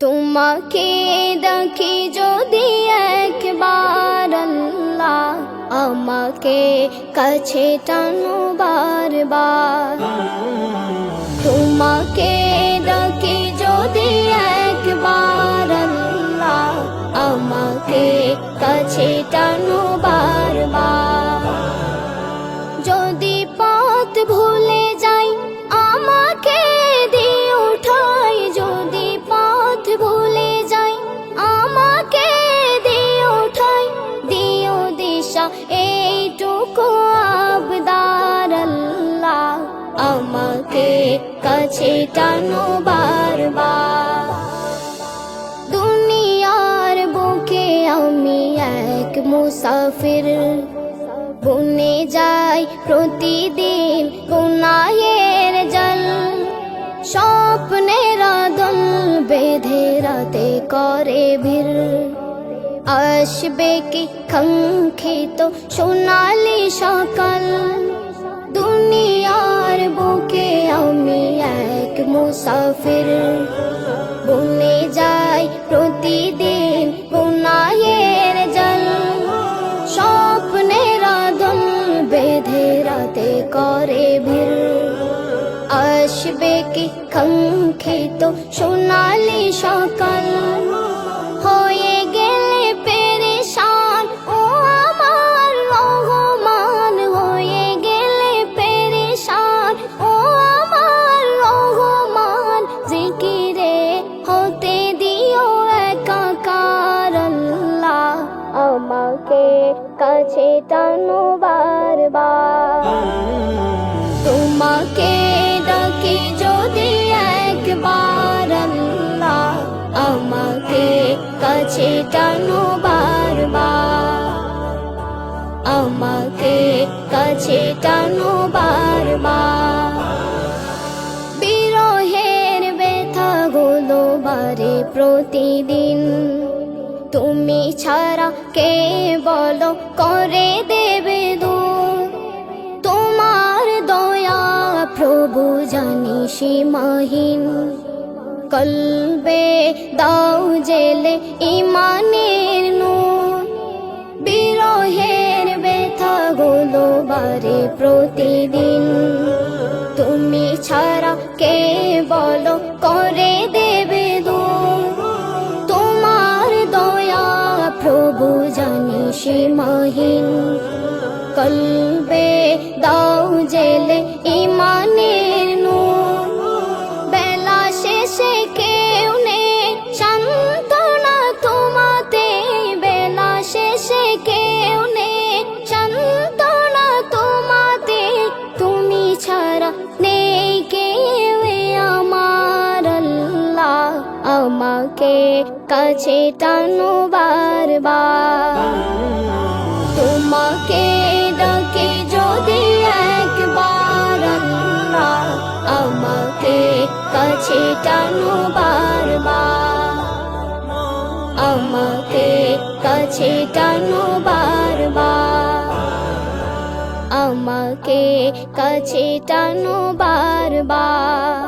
তোমাকে দেখি যদি একবার আল্লাহ, আমাকে কাছে টানো বারবার। তোমাকে দেখি যদি একবার আল্লাহ, আমাকে কাছে টানো বারবার। যদি পথ ভুলে যাই আমাকে দিও ঠাই, যদি পথ ভুলে যাই আমাকে দিও ঠাই, দিও দিশা এইটুকু আবদার আল্লাহ, আমাকে কাছে টানো বারবার। দুনিয়ার বুকে আমি এক মুসাফির, বনে যাই প্রতিদিন গুনাহের জল। স্বপ্নের আদল বেঁধে রাতে করে ভিড়, আসবে কি কাঙ্ক্ষিত সোনালি সকাল। দুনিয়ার বুকে আমি এক মুসাফির, বনে যাই প্রতিদিন গুনাহের জল। স্বপ্নের আদল বেঁধে রাতে করে ভিড়, আসবে কি কাঙ্ক্ষিত সোনালি সকাল। হয়ে গেলে পেরেশান ও আমার রহমান, হয়ে গেলে পেরেশান ও আমার রহমান। জিকিরে হতে দিও একাকার আল্লাহ, আমাকে কাছে টানো বারবার। তোমাকে ডাকি যদি একবার আল্লাহ, আমাকে কাছে টানো বারবার, আমাকে কাছে টানো বারবার। বিরহের ব্যথাগুলো বাড়ে প্রতিদিন, তুমি ছাড়া কে বলো করে দেবে দূর। তোমার দয়া প্রভু জানি সীমাহীন, কলবে দাও জেলে ইমানের নূর। বিরহের ব্যথাগুলো বাড়ে প্রতিদিন, তুমি ছাড়া কে বলো করে দেবে দূর। তোমার দয়া প্রভু জানি সীমাহীন, কলবে দাও জেলে ইমানের নূর। বেলা শেষে কেউ নেই সান্ত্বনা তোমাতে, বেলা শেষে কেউ নেই সান্ত্বনা তোমাতে। তুমি ছাড়া নেই কেউ আমার আল্লাহ, আমাকে কাছে টানো বারবার। তোমাকে ডাকি যদি একবার আল্লাহ, আমাকে কাছে টানো বারবার, আমাকে কাছে টানো বারবার, আমাকে কাছে টানো বারবার।